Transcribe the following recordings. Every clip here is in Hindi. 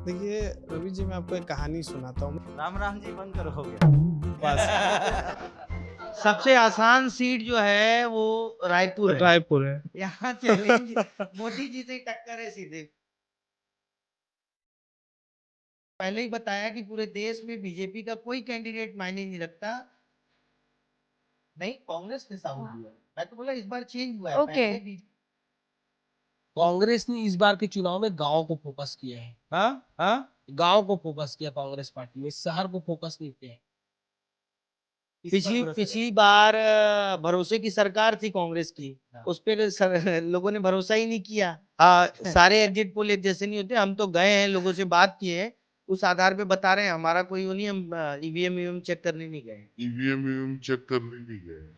देखिए रवि जी, मैं आपको एक कहानी सुनाता हूँ। राम राम जी बंद करो, हो गया। बस सबसे आसान सीट जो है वो रायपुर है। रायपुर है। यहाँ चैलेंज मोदी जी से टक्कर है सीधे। पहले ही बताया कि पूरे देश में बीजेपी का कोई कैंडिडेट मायने नहीं रखता। नहीं, कांग्रेस ने साउथ दिया। मैं तो बोला इस बार चेंज हुआ है। ओके। पहले भी कांग्रेस ने इस बार के चुनाव में गांव को फोकस किया है। हाँ गांव को फोकस किया कांग्रेस पार्टी ने, शहर को फोकस नहीं किया है। पिछली बार भरोसे की सरकार थी कांग्रेस की। उस पे लोगों ने भरोसा ही नहीं किया। सारे एग्जिट पोल एक जैसे नहीं होते। हम तो गए हैं, लोगों से बात किए हैं, उस आधार पे बता रहे हैं। हमारा कोई वो नहीं, हम ईवीएम चेक करने नहीं गए। ईवीएम चेक करने नहीं गए।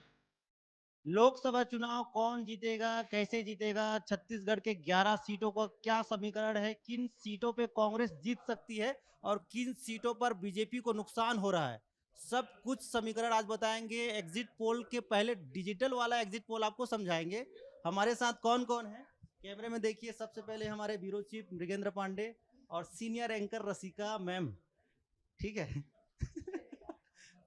लोकसभा चुनाव कौन जीतेगा, कैसे जीतेगा, छत्तीसगढ़ के 11 सीटों का क्या समीकरण है, किन सीटों पे कांग्रेस जीत सकती है और किन सीटों पर बीजेपी को नुकसान हो रहा है, सब कुछ समीकरण आज बताएंगे। एग्जिट पोल के पहले डिजिटल वाला एग्जिट पोल आपको समझाएंगे। हमारे साथ कौन कौन है कैमरे में देखिए। सबसे पहले हमारे ब्यूरो चीफ मृगेंद्र पांडे और सीनियर एंकर रसिका मैम, ठीक है।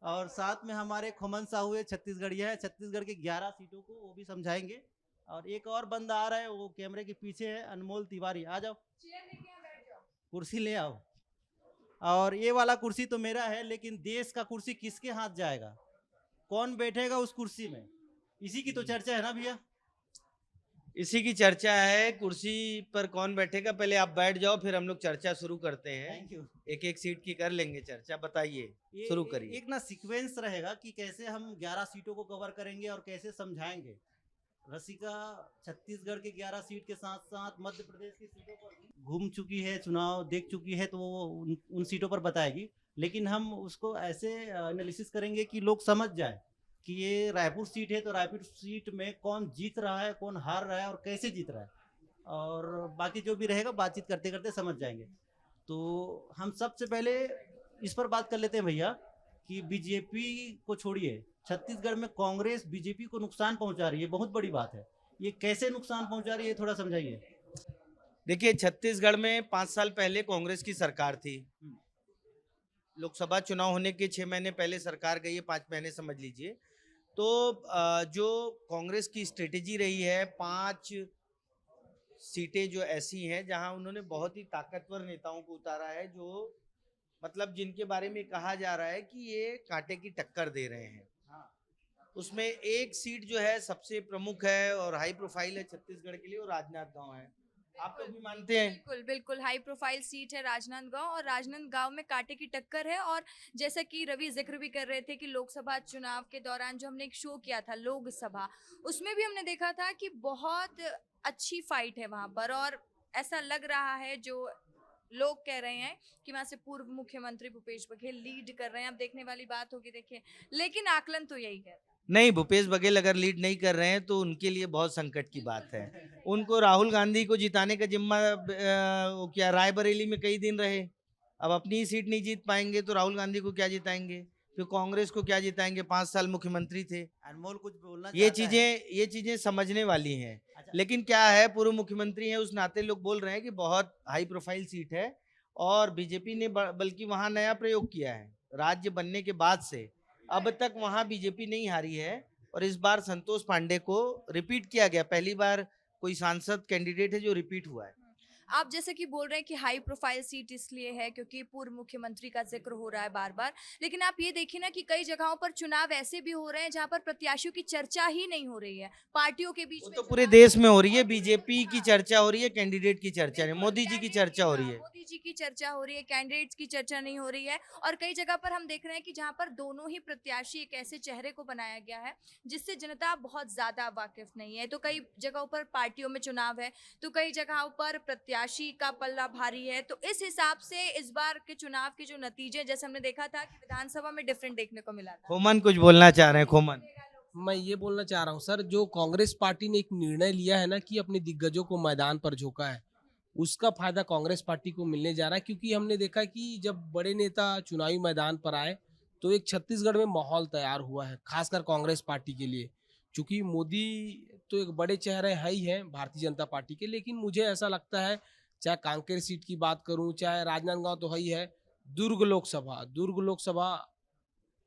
और साथ में हमारे खोमन साहू है, छत्तीसगढ़िया है, छत्तीसगढ़ के 11 सीटों को वो भी समझाएंगे। और एक और बंदा आ रहा है, वो कैमरे के पीछे है, अनमोल तिवारी। आ जाओ, कुर्सी ले आओ। और ये वाला कुर्सी तो मेरा है, लेकिन देश का कुर्सी किसके हाथ जाएगा, कौन बैठेगा उस कुर्सी में, इसी की तो चर्चा है ना भैया। इसी की चर्चा है, कुर्सी पर कौन बैठेगा। पहले आप बैठ जाओ, फिर हम लोग चर्चा शुरू करते हैं। Thank you. एक एक सीट की कर लेंगे चर्चा। बताइए, शुरू करिए। एक ना सीक्वेंस रहेगा कि कैसे हम 11 सीटों को कवर करेंगे और कैसे समझाएंगे। रसिका छत्तीसगढ़ के 11 सीट के साथ साथ मध्य प्रदेश की सीटों पर घूम चुकी है, चुनाव देख चुकी है, तो वो उन सीटों पर बताएगी। लेकिन हम उसको ऐसे एनालिसिस करेंगे कि लोग समझ जाए कि ये रायपुर सीट है, तो रायपुर सीट में कौन जीत रहा है, कौन हार रहा है और कैसे जीत रहा है। और बाकी जो भी रहेगा बातचीत करते करते समझ जाएंगे। तो हम सबसे पहले इस पर बात कर लेते हैं भैया कि बीजेपी को छोड़िए, छत्तीसगढ़ में कांग्रेस बीजेपी को नुकसान पहुंचा रही है, बहुत बड़ी बात है। ये कैसे नुकसान पहुंचा रही है, थोड़ा समझाइए। देखिए, छत्तीसगढ़ में 5 साल पहले कांग्रेस की सरकार थी। लोकसभा चुनाव होने के 6 महीने पहले सरकार गई है, 5 महीने समझ लीजिए। तो जो कांग्रेस की स्ट्रेटेजी रही है, 5 सीटें जो ऐसी हैं जहां उन्होंने बहुत ही ताकतवर नेताओं को उतारा है, जो मतलब जिनके बारे में कहा जा रहा है कि ये कांटे की टक्कर दे रहे हैं। उसमें एक सीट जो है सबसे प्रमुख है और हाई प्रोफाइल है छत्तीसगढ़ के लिए, और राजनांदगांव है। आप लोग भी मानते हैं? बिल्कुल बिल्कुल हाई प्रोफाइल सीट है राजनांदगांव, और राजनांदगांव में कांटे की टक्कर है। और जैसा कि रवि जिक्र भी कर रहे थे कि लोकसभा चुनाव के दौरान जो हमने एक शो किया था लोकसभा, उसमें भी हमने देखा था कि बहुत अच्छी फाइट है वहां पर। और ऐसा लग रहा है, जो लोग कह रहे हैं कि वहां से पूर्व मुख्यमंत्री भूपेश बघेल लीड कर रहे हैं। अब देखने वाली बात होगी, देखिए, लेकिन आकलन तो यही है। नहीं, भूपेश बघेल अगर लीड नहीं कर रहे हैं तो उनके लिए बहुत संकट की बात है। उनको राहुल गांधी को जिताने का जिम्मा वो क्या रायबरेली में कई दिन रहे। अब अपनी ही सीट नहीं जीत पाएंगे तो राहुल गांधी को क्या जिताएंगे, फिर कांग्रेस को क्या जिताएंगे। 5 साल मुख्यमंत्री थे। अनमोल कुछ बोलना ये चाहता है? चीजें समझने वाली हैं। अच्छा। लेकिन क्या है, पूर्व मुख्यमंत्री है, उस नाते लोग बोल रहे हैं कि बहुत हाई प्रोफाइल सीट है। और बीजेपी ने बल्कि वहां नया प्रयोग किया है। राज्य बनने के बाद से अब तक वहां बीजेपी नहीं हारी है, और इस बार संतोष पांडे को रिपीट किया गया। पहली बार कोई सांसद कैंडिडेट है जो रिपीट हुआ है। आप जैसे कि बोल रहे हैं कि हाई प्रोफाइल सीट इसलिए है क्योंकि पूर्व मुख्यमंत्री का जिक्र हो रहा है बार बार, लेकिन आप ये देखिए ना कि कई जगहों पर चुनाव ऐसे भी हो रहे हैं जहां पर प्रत्याशियों की चर्चा ही नहीं हो रही है, पार्टियों के बीच वो में तो पूरे चुनाव देश में हो रही है। बीजेपी की चर्चा हो रही है, कैंडिडेट की चर्चा नहीं, बिल्कुल, मोदी जी की कैंडिडेट चर्चा हो रही है। मोदी जी की चर्चा हो रही है, कैंडिडेट्स की चर्चा नहीं हो रही है। और कई जगह पर हम देख रहे हैं कि जहां पर दोनों ही प्रत्याशी एक ऐसे चेहरे को बनाया गया है जिससे जनता बहुत ज्यादा वाकिफ नहीं है। तो कई जगहों पर पार्टियों में चुनाव है, तो कई जगहों पर प्रत्याशी का पल्ला भारी है। तो इस हिसाब से इस बार के चुनाव के जो नतीजे, जैसे हमने देखा था कि विधानसभा में डिफरेंट देखने को मिला था। खोमन कुछ बोलना चाह रहे हैं। खोमन, मैं ये बोलना चाह रहा हूँ सर, जो कांग्रेस पार्टी ने एक निर्णय लिया है ना कि अपने दिग्गजों को मैदान पर झोंका है, उसका फायदा कांग्रेस पार्टी को मिलने जा रहा है। क्योंकि हमने देखा कि जब बड़े नेता चुनावी मैदान पर आए तो एक छत्तीसगढ़ में माहौल तैयार हुआ है, खासकर कांग्रेस पार्टी के लिए। क्योंकि मोदी तो एक बड़े चेहरे है ही हैं भारतीय जनता पार्टी के, लेकिन मुझे ऐसा लगता है चाहे कांकेर सीट की बात करूं, चाहे राजनांदगांव तो है ही है। दुर्ग लोकसभा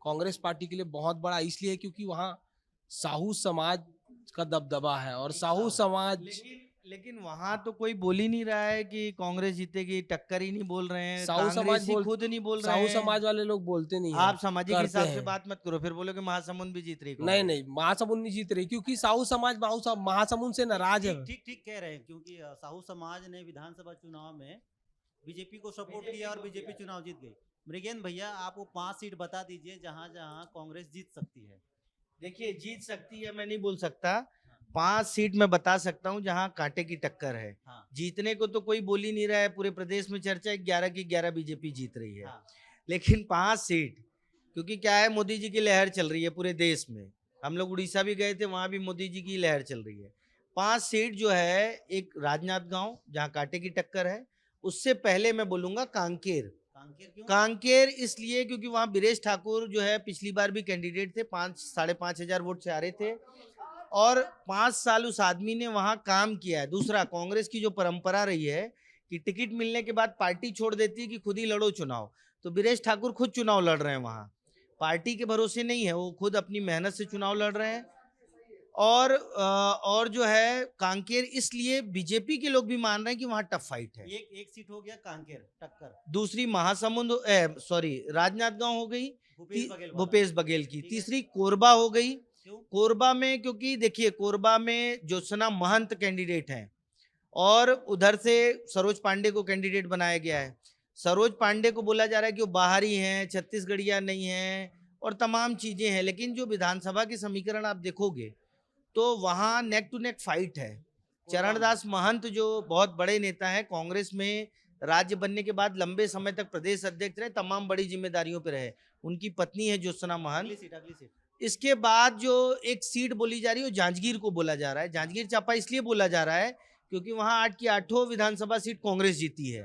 कांग्रेस पार्टी के लिए बहुत बड़ा इसलिए है क्योंकि वहाँ साहू समाज का दबदबा है और साहू समाज लेकिन वहां तो कोई बोल ही नहीं रहा है कि कांग्रेस जीतेगी, टक्कर ही नहीं बोल रहे हैं, साहू समाज कांग्रेसी बोल खुद नहीं बोल रहे साहू हैं। समाज वाले लोग बोलते नहीं है, आप सामाजिक करते हिसाब से हैं। बात मत करो, फिर बोलो कि महासमुंद भी जीत रही नहीं कांग्रेस। नहीं, महासमुंद नहीं जीत रही क्योंकि साहू समाज महासमुंद से नाराज है। ठीक ठीक ठीक कह रहे हैं, क्योंकि साहू समाज ने विधानसभा चुनाव में बीजेपी को सपोर्ट किया और बीजेपी चुनाव जीत गई। मृगेंद्र भैया, आप वो 5 सीट बता दीजिए जहां जहां कांग्रेस जीत सकती है। देखिए, जीत सकती है मैं नहीं बोल सकता, 5 सीट मैं बता सकता हूँ जहां कांटे की टक्कर है। हाँ जीतने को तो कोई बोल ही नहीं रहा है, पूरे प्रदेश में चर्चा है 11 की 11 बीजेपी जीत रही है। हाँ लेकिन 5 सीट, क्योंकि क्या है, मोदी जी की लहर चल रही है पूरे देश में। हम लोग उड़ीसा भी गए थे, वहां भी मोदी जी की लहर चल रही है। 5 सीट जो है, एक राजनांदगांव जहां कांटे की टक्कर है, उससे पहले मैं बोलूंगा कांकेर। कांकेर क्यों? कांकेर इसलिए क्योंकि वहां बीरेश ठाकुर जो है पिछली बार भी कैंडिडेट थे, 5-5.5 हजार वोट से आ रहे थे और 5 साल उस आदमी ने वहां काम किया है। दूसरा, कांग्रेस की जो परंपरा रही है कि टिकट मिलने के बाद पार्टी छोड़ देती है कि खुद ही लड़ो चुनाव, तो बीरेश ठाकुर खुद चुनाव लड़ रहे हैं वहां, पार्टी के भरोसे नहीं है, वो खुद अपनी मेहनत से चुनाव लड़ रहे हैं। और जो है कांकेर, इसलिए बीजेपी के लोग भी मान रहे हैं कि वहां टफ फाइट है। एक सीट हो गया कांकेर टक्कर, दूसरी महासमुंद, सॉरी राजनांदगांव हो गई, भूपेश बघेल वाला। भूपेश बघेल की। ठीक है। तीसरी कोरबा हो गई। क्यों? कोरबा में क्योंकि देखिए, कोरबा में ज्योत्सना महंत कैंडिडेट हैं और उधर से सरोज पांडे को कैंडिडेट बनाया गया है। सरोज पांडे को बोला जा रहा है कि वो बाहरी हैं, छत्तीसगढ़िया नहीं हैं और तमाम चीजें हैं, लेकिन जो विधानसभा के समीकरण आप देखोगे तो वहां नेक टू नेक फाइट है। चरणदास महंत जो बहुत बड़े नेता हैं, कांग्रेस में राज्य बनने के बाद लंबे समय तक प्रदेश अध्यक्ष रहे, तमाम बड़ी जिम्मेदारियों पर रहे, उनकी पत्नी है ज्योत्सना महंत। अगली सीट इसके बाद जो एक सीट बोली जा रही है वो जांजगीर को बोला जा रहा है। जांजगीर चांपा इसलिए बोला जा रहा है क्योंकि वहां 8 की 8 विधानसभा सीट कांग्रेस जीती है।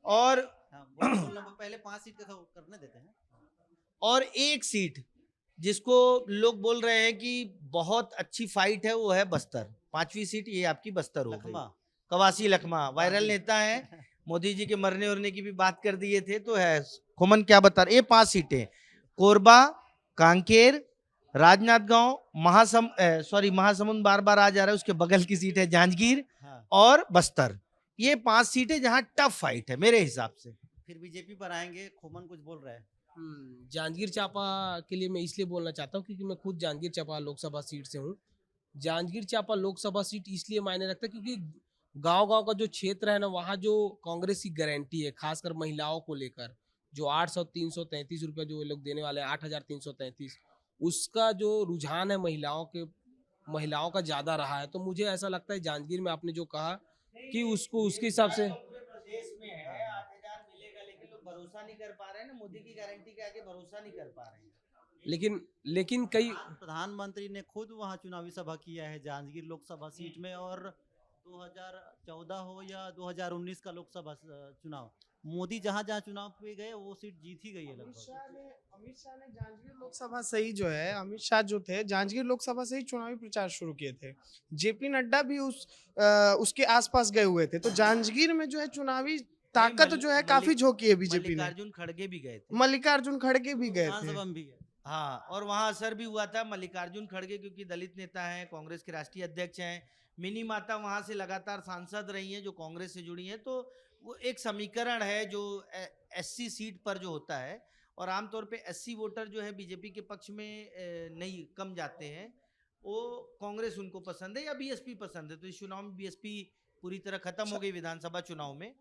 और हाँ, पहले 5 सीट का करने देते हैं। और एक सीट जिसको लोग बोल रहे हैं कि बहुत अच्छी फाइट है, वो है बस्तर। 5वीं सीट ये आपकी बस्तर हो गई। लखमा। कवासी लखमा वायरल नेता है, मोदी जी के मरने उरने की भी बात कर दिए थे, तो है। खुमन क्या बता रहे, ये 5 सीटें, कोरबा, कांकेर, राजनांदगांव, महासमुंद बार बार आ जा रहा है, उसके बगल की सीट है जांजगीर हाँ। और बस्तर। ये 5 सीटें जहां टफ फाइट है मेरे हिसाब से। फिर बीजेपी पर आएंगे, खुमन कुछ बोल रहा है। जांजगीर चांपा के लिए मैं इसलिए बोलना चाहता हूँ क्योंकि मैं खुद जांजगीर चांपा लोकसभा सीट से हूँ। जांजगीर चांपा लोकसभा सीट इसलिए मायने रखता है क्योंकि गांव-गांव का जो क्षेत्र है ना, वहाँ जो कांग्रेस की गारंटी है, खासकर महिलाओं को लेकर, जो 8,333 रुपये जो ये लोग देने वाले हैं, 8,333, उसका जो रुझान है महिलाओं का ज्यादा रहा है। तो मुझे ऐसा लगता है जांजगीर में आपने जो कहा कि उसको उसके हिसाब से प्रदेश में है 8,000 मिलेगा, लेकिन लोग भरोसा नहीं कर पा रहे हैं ना, मोदी की गारंटी के आगे भरोसा नहीं कर पा रहे हैं। लेकिन कई प्रधानमंत्री ने खुद वहां चुनावी सभा किया है जांजगीर लोकसभा सीट में, और 2014 हो या 2019 का लोकसभा चुनाव, मोदी जहां जहां चुनाव पे गए वो सीट जीत ही गई है लगभग। अमित शाह ने जांजगीर लोकसभा से ही जो है, अमित शाह जो थे जांजगीर लोकसभा से ही चुनावी प्रचार शुरू किए थे। जेपी नड्डा भी उसके आसपास गए हुए थे। तो जांजगीर में जो है चुनावी ताकत जो है काफी झोंकी है बीजेपी ने। मल्लिकार्जुन खड़गे भी गए थे। मल्लिकार्जुन खड़गे भी गए थे। विधानसभा में भी गए। हाँ, और वहां असर भी हुआ था। मल्लिकार्जुन खड़गे क्योंकि दलित नेता हैं, कांग्रेस के राष्ट्रीय अध्यक्ष हैं, मिनी माता वहां से लगातार सांसद रही हैं जो कांग्रेस से जुड़ी हैं। तो वो एक समीकरण है जो एससी सीट पर जो होता है, और आमतौर पे एससी वोटर जो है बीजेपी के पक्ष में नहीं, कम जाते हैं, वो कांग्रेस उनको पसंद है या बीएसपी पसंद है। तो इस चुनाव में बीएसपी पूरी तरह खत्म हो गई विधानसभा चुनाव में,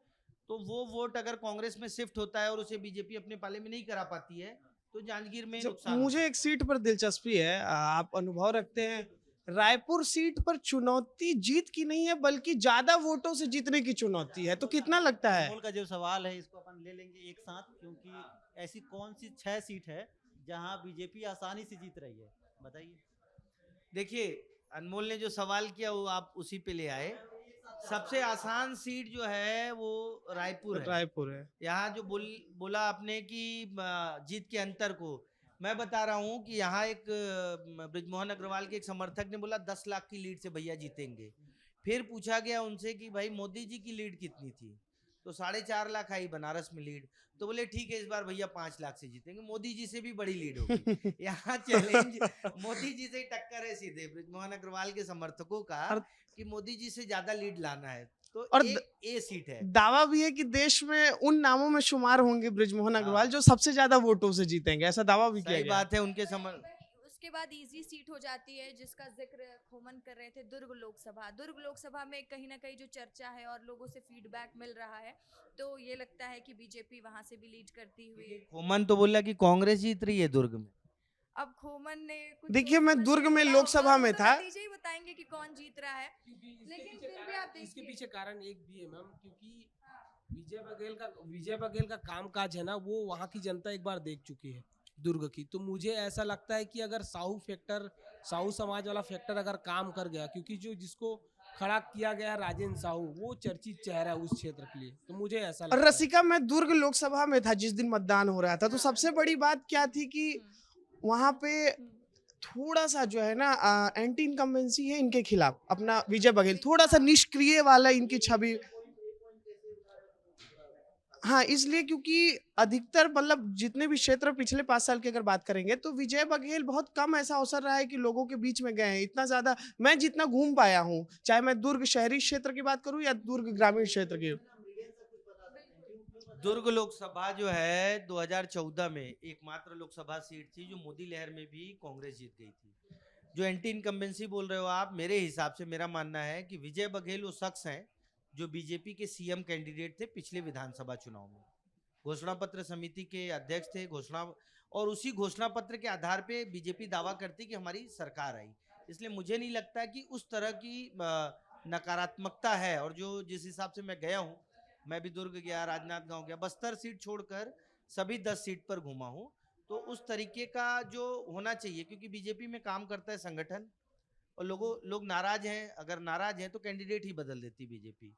तो वो वोट अगर कांग्रेस में शिफ्ट होता है और उसे बीजेपी अपने पाले में नहीं करा पाती है, तो जांजगीर में नुकसान। मुझे एक सीट पर दिलचस्पी है, आप अनुभव रखते हैं, रायपुर सीट पर चुनौती जीत की नहीं है बल्कि ज्यादा वोटों से जीतने की चुनौती है। तो कितना लगता है? अनमोल का जो सवाल है इसको अपन ले लेंगे एक साथ, क्योंकि ऐसी कौन सी 6 सीट है जहां बीजेपी आसानी से जीत रही है, बताइए। देखिए, अनमोल ने जो सवाल किया वो आप उसी पे ले आए। सबसे आसान सीट जो है वो रायपुर है। रायपुर है। यहाँ जो बोला आपने कि जीत के अंतर को, मैं बता रहा हूँ कि यहाँ एक बृजमोहन अग्रवाल के एक समर्थक ने बोला 10 लाख की लीड से भैया जीतेंगे। फिर पूछा गया उनसे कि भाई मोदी जी की लीड कितनी थी, तो 4.5 लाख आई बनारस में लीड। तो बोले ठीक है इस बार भैया 5 लाख से जीतेंगे, मोदी जी से भी बड़ी लीड होगी। यहाँ चैलेंज मोदी जी से ही टक्कर है सीधे बृजमोहन अग्रवाल के समर्थकों का और कि मोदी जी से ज्यादा लीड लाना है। तो और एक ए सीट है। दावा भी है कि देश में उन नामों में शुमार होंगे बृजमोहन अग्रवाल हाँ। जो सबसे ज्यादा वोटों से जीतेंगे, ऐसा दावा भी किया सही गया है। बात है उनके समझ। उसके बाद इजी सीट हो जाती है जिसका जिक्र खोमन कर रहे थे, दुर्ग लोकसभा। दुर्ग लोकसभा में कहीं ना कहीं जो चर्चा है और लोगों से फीडबैक मिल रहा है, तो ये लगता है कि बीजेपी वहां से भी लीड करती हुई। खोमन तो बोला कि कांग्रेस जीत रही है दुर्ग में। अब खोमन ने कुछ देखिए, सोच मैं समझ दुर्ग के में बोला लोकसभा होगा, में वो तो था। नतीजे ही बताएंगे कि कौन जीत रहा है। लेकिन फिर भी आप इसके देखिए। पीछे कारण एक भी है मैम, क्योंकि विजय बघेल का कामकाज है ना, वो वहाँ की जनता एक बार देख चुकी है दुर्ग की। तो मुझे ऐसा लगता है कि अगर साहू समाज वाला फैक्टर अगर काम कर गया, क्योंकि जो जिसको खड़ा किया गया है राजेंद्र साहू, वो चर्चित चेहरा है उस क्षेत्र के लिए, तो मुझे ऐसा और लगता है। रसिका, मैं दुर्ग लोकसभा में था जिस दिन मतदान हो रहा था, तो सबसे बड़ी बात क्या थी कि वहां पे थोड़ा सा जो है ना एंटी इनकम्बेंसी है इनके खिलाफ, अपना विजय बघेल थोड़ा सा निष्क्रिय वाला इनकी छवि। हाँ, इसलिए क्योंकि अधिकतर मतलब जितने भी क्षेत्र पिछले 5 साल की अगर बात करेंगे तो विजय बघेल बहुत कम ऐसा अवसर रहा है कि लोगों के बीच में गए हैं। इतना ज्यादा मैं जितना घूम पाया हूँ, चाहे मैं दुर्ग शहरी क्षेत्र की बात करूँ या दुर्ग ग्रामीण क्षेत्र की। दुर्ग लोकसभा जो है 2014 में एकमात्र लोकसभा सीट थी जो मोदी लहर में भी कांग्रेस जीत गई थी। जो एंटी इनकम्बेंसी बोल रहे हो आप, मेरे हिसाब से मेरा मानना है कि विजय बघेल वो शख्स हैं जो बीजेपी के सीएम कैंडिडेट थे पिछले विधानसभा चुनाव में, घोषणा पत्र समिति के अध्यक्ष थे। और उसी घोषणा पत्र के आधार पे बीजेपी दावा करती कि हमारी सरकार आई। इसलिए मुझे नहीं लगता कि उस तरह की नकारात्मकता है। और जो जिस हिसाब से मैं गया हूँ, मैं भी दुर्ग गया, राजनांदगांव गया, बस्तर सीट छोड़कर सभी 10 सीट पर घूमा हूँ। तो उस तरीके का जो होना चाहिए, क्योंकि बीजेपी में काम करता है संगठन, और लोग नाराज हैं। अगर नाराज हैं तो कैंडिडेट ही बदल देती बीजेपी।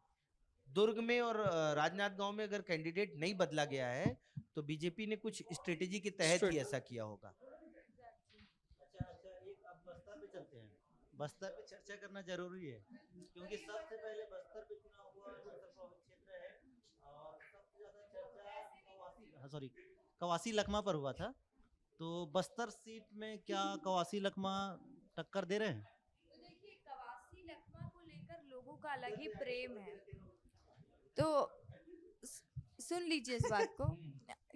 दुर्ग में और राजनांदगांव में अगर कैंडिडेट नहीं बदला गया है तो बीजेपी ने कुछ स्ट्रेटेजी के तहत ही ऐसा किया होगा। अच्छा अच्छा, एक अब बस्तर पे चलते हैं। बस्तर पे चर्चा करना जरूरी है क्योंकि सबसे पहले बस्तर पे चुनाव हुआ जो उत्तर क्षेत्र है, और सबसे ज्यादा चर्चा कवासी लखमा पर हुआ था। तो बस्तर सीट में क्या कवासी लखमा टक्कर दे रहे हैं? तो देखिए, कवासी लखमा को लेकर लोगों का अलग ही प्रेम है। तो सुन लीजिए इस बात को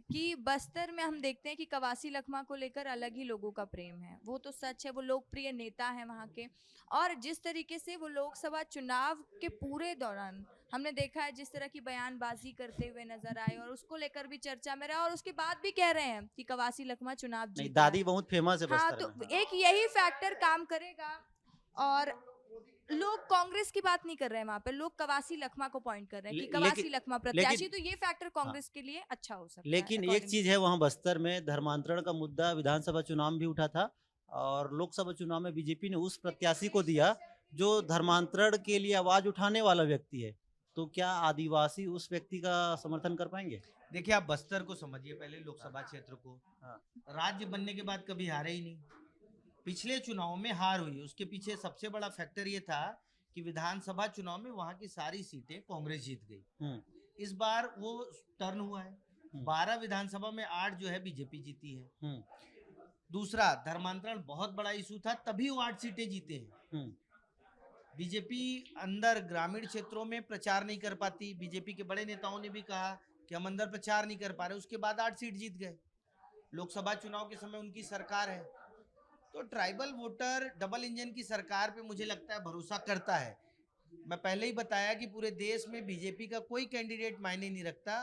कि बस्तर में हम देखते हैं कि कवासी लखमा को लेकर अलग ही लोगों का प्रेम है। वो तो सच है, वो लोकप्रिय नेता है वहाँ के। और जिस तरीके से वो लोकसभा चुनाव के पूरे दौरान हमने देखा है, जिस तरह की बयानबाजी करते हुए नजर आए और उसको लेकर भी चर्चा में रहा, और उसके बाद भी कह रहे हैं कि कवासी लखमा चुनाव नहीं, जीत रहा दादी है। बहुत फेमस है हाँ, बस्तर तो में। हाँ। एक यही फैक्टर काम करेगा। और लोग कांग्रेस की बात नहीं कर रहे हैं वहां पे, लोग कवासी लखमा को पॉइंट कर रहे हैं कि कवासी लखमा प्रत्याशी, तो ये फैक्टर कांग्रेस के लिए अच्छा हो सकता है। लेकिन एक चीज है, वहाँ बस्तर में धर्मांतरण का मुद्दा विधानसभा चुनाव में भी उठा था, और लोकसभा चुनाव में बीजेपी ने उस प्रत्याशी को दिया जो धर्मांतरण के लिए आवाज उठाने वाला व्यक्ति है। तो क्या आदिवासी उस व्यक्ति का समर्थन कर पाएंगे? देखिए, आप बस्तर को समझिए पहले, लोकसभा क्षेत्र को। राज्य बनने के बाद कभी हारे ही नहीं। पिछले चुनाव में हार हुई, उसके पीछे सबसे बड़ा फैक्टर ये था कि विधानसभा चुनाव में वहां की सारी सीटें कांग्रेस जीत गई। इस बार वो टर्न हुआ है। 12 विधानसभा में 8 जो है बीजेपी जीती है। दूसरा, धर्मांतरण बहुत बड़ा इशू था, तभी वो 8 सीटें जीते हैं। बीजेपी अंदर ग्रामीण क्षेत्रों में प्रचार नहीं कर पाती। बीजेपी के बड़े नेताओं ने भी कहा कि हम अंदर प्रचार नहीं कर पा रहे, उसके बाद 8 सीट जीत गए। लोकसभा चुनाव के समय उनकी सरकार है। तो ट्राइबल वोटर डबल इंजन की सरकार पे मुझे लगता है भरोसा करता है। मैं पहले ही बताया कि पूरे देश में बीजेपी का कोई कैंडिडेट मायने नहीं रखता,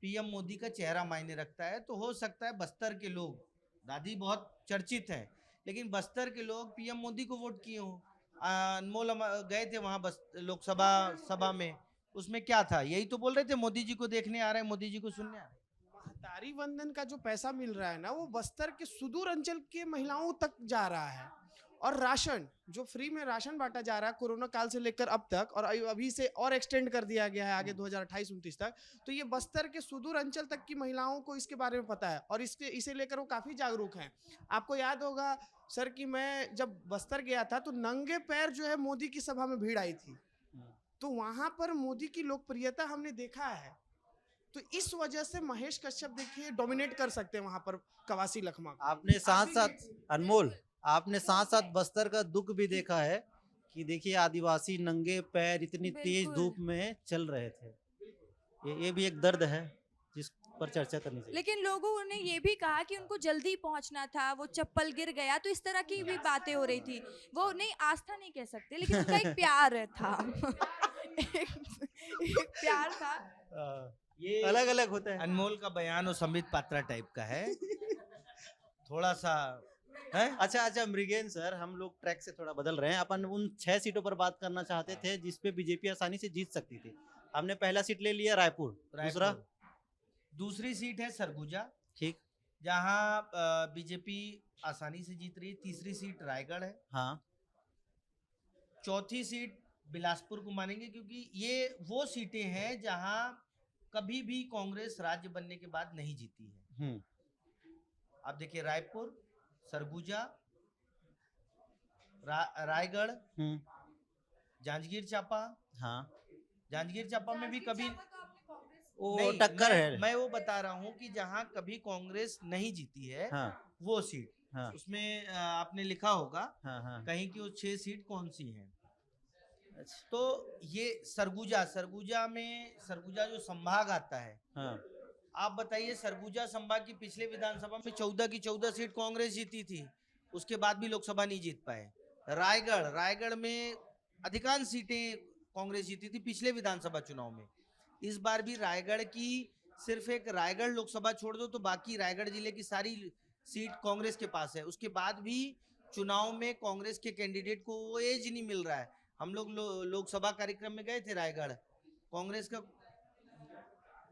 पीएम मोदी का चेहरा मायने रखता है। तो हो सकता है बस्तर के लोग, दादी बहुत चर्चित है, लेकिन बस्तर के लोग पीएम मोदी को वोट किए हों। अनमोल गए थे वहां लोकसभा सभा में, उसमें क्या था? यही तो बोल रहे थे मोदी जी को देखने आ रहे हैं, मोदी जी को सुनने आ रहे हैं। महतारी वंदन का जो पैसा मिल रहा है ना, वो बस्तर के सुदूर अंचल के महिलाओं तक जा रहा है। और राशन जो फ्री में राशन बांटा जा रहा है कोरोना काल से लेकर अब तक, और अभी से और एक्सटेंड कर दिया गया है आगे 2028-29 तक। तो ये बस्तर के सुदूर अंचल तक की महिलाओं को इसके बारे में पता है, और इसे लेकर वो काफी जागरूक हैं। आपको याद होगा सर कि मैं जब बस्तर गया था तो नंगे पैर जो है मोदी की सभा में भीड़ आई थी। तो वहां पर मोदी की लोकप्रियता हमने देखा है। तो इस वजह से महेश कश्यप देखिए डोमिनेट कर सकते हैं वहां पर कवासी लखमा को। आपने साथ आप भी साथ देख- अनमोल, आपने साथ साथ बस्तर का दुख भी देखा है कि देखिए आदिवासी नंगे पैर इतनी तेज बिल्कुल। धूप में चल रहे थे। ये भी एक दर्द है जिस पर चर्चा करनी चाहिए। लेकिन लोगों ने ये भी कहा कि उनको जल्दी पहुंचना था, वो चप्पल गिर गया, तो इस तरह की भी बातें हो रही थी। वो नहीं, आस्था नहीं कह सकते, लेकिन उनका एक प्यार था। एक प्यार था। ये अलग अलग होता है। अनमोल का बयान और संबित पात्रा टाइप का है, थोड़ा सा है। अच्छा अच्छा मृगेन सर, हम लोग ट्रैक से थोड़ा बदल रहे हैं। अपन उन 6 सीटों पर बात करना चाहते थे जिसपे बीजेपी आसानी से जीत सकती थी। हमने पहला सीट ले लिया रायपुर, दूसरा दूसरी सीट है सरगुजा, ठीक, जहां बीजेपी आसानी से जीत रही है। तीसरी सीट रायगढ़ है। हाँ चौथी सीट बिलासपुर को मानेंगे, क्योंकि ये वो सीटें हैं जहां कभी भी कांग्रेस राज्य बनने के बाद नहीं जीती है। आप देखिए रायपुर, सरगुजा, रायगढ़, जांजगीर चांपा। हाँ जांजगीर चांपा में भी कभी वो नहीं, टक्कर मैं, है। मैं वो बता रहा हूँ कि जहां कभी कांग्रेस नहीं जीती है हाँ वो सीट। हाँ उसमें आपने लिखा होगा हाँ हाँ कहीं कि वो 6 सीट कौन सी हैं। अच्छा, तो ये सरगुजा में, सरगुजा जो संभाग आता है, हाँ आप बताइए, सरगुजा संभाग की पिछले विधानसभा में 14 की 14 सीट कांग्रेस जीती थी, उसके बाद भी लोकसभा नहीं जीत पाए। रायगढ़ में अधिकांश सीटें कांग्रेस जीती थी पिछले विधानसभा चुनाव में। इस बार भी रायगढ़ की सिर्फ एक रायगढ़ लोकसभा छोड़ दो तो बाकी रायगढ़ जिले की सारी सीट कांग्रेस के पास है। उसके बाद भी चुनाव में कांग्रेस के कैंडिडेट को वो एज नहीं मिल रहा है। हम लोग लोकसभा कार्यक्रम में गए थे रायगढ़, कांग्रेस का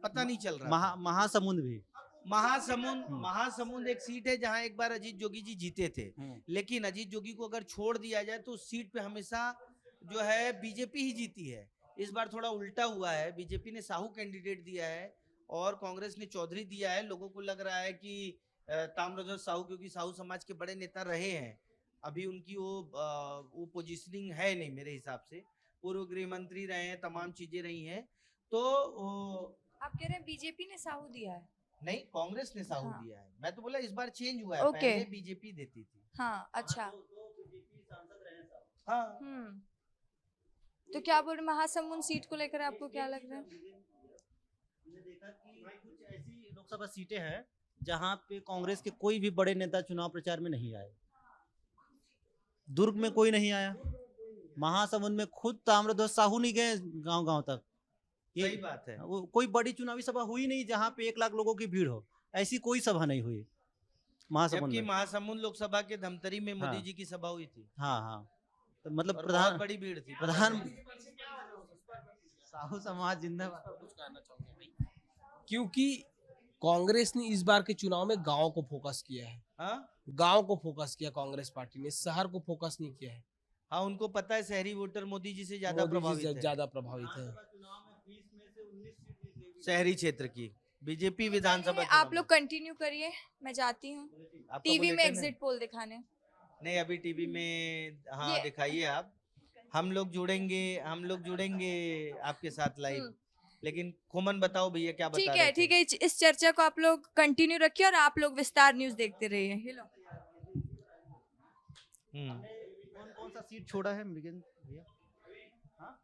पता नहीं चल रहा था। महासमुंद भी। महासमुंद एक सीट है जहां एक बार अजीत जोगी जी जीते थे, लेकिन अजीत जोगी को अगर छोड़ दिया जाए तो उस सीट पे हमेशा जो है बीजेपी ही जीती है। इस बार थोड़ा उल्टा हुआ है, बीजेपी ने साहू कैंडिडेट दिया है और कांग्रेस ने चौधरी दिया है। लोगों को लग रहा है कि ताम्रध्वज साहू, क्योंकि साहू समाज के बड़े नेता रहे हैं, अभी उनकी वो पोजीशनिंग है नहीं मेरे हिसाब से। पूर्व गृह मंत्री रहे हैं, तमाम चीजें रही हैं। तो आप कह रहे हैं बीजेपी ने साहू दिया है? नहीं, कांग्रेस ने साहू हाँ। दिया है। मैं तो बोला इस बार चेंज हुआ है, ओके। पहले बीजेपी देती थी। हाँ, अच्छा। हाँ, तो क्या बोल रहे, महासमुंद सीट को लेकर आपको क्या लग रहा है? हमने देखा कि कुछ ऐसी लोकसभा सीटें हैं जहां पे कांग्रेस के कोई भी बड़े नेता चुनाव प्रचार में नहीं आए। दुर्ग में कोई नहीं आया, महासमुंद में खुद ताम्रध्वज साहू नहीं गए गांव गांव तक। सही बात है। वो कोई बड़ी चुनावी सभा हुई नहीं जहां पे 1 लाख लोगों की भीड़ हो, ऐसी कोई सभा नहीं हुई महासमुंद जबकि में। महासमुंद लोकसभा के धमतरी में मोदी हाँ। जी की सभा हुई थी हाँ हाँ, तो मतलब और प्रधान बहुत बड़ी भीड़ थी। प्रधान साहू समाज जिंदाबाद। क्योंकि कांग्रेस ने इस बार के चुनाव में गांव को फोकस किया है। हाँ गांव को फोकस किया कांग्रेस पार्टी ने, शहर को फोकस नहीं किया है। हाँ, उनको पता है शहरी वोटर मोदी जी से ज्यादा मोदी जी प्रभावित से है। ज्यादा प्रभावित है। शहरी क्षेत्र की बीजेपी विधानसभा चलिए, चुनाव आप लोग कंटिन्यू करिए, मैं जाती हूँ में। आपका टीवी में बुलेटिन है? एग्जिट पोल दिखाने। नहीं, अभी टीवी में हाँ ये- दिखाइए आप। हम लोग जुड़ेंगे आपके साथ लाइव। लेकिन खुमन बताओ भैया क्या बता ठीक रहे है, थे? ठीक है, इस चर्चा को आप लोग कंटिन्यू रखिए और आप लोग विस्तार न्यूज देखते रहिए। हेलो, कौन कौन सा सीट छोड़ा है मृगेन भैया?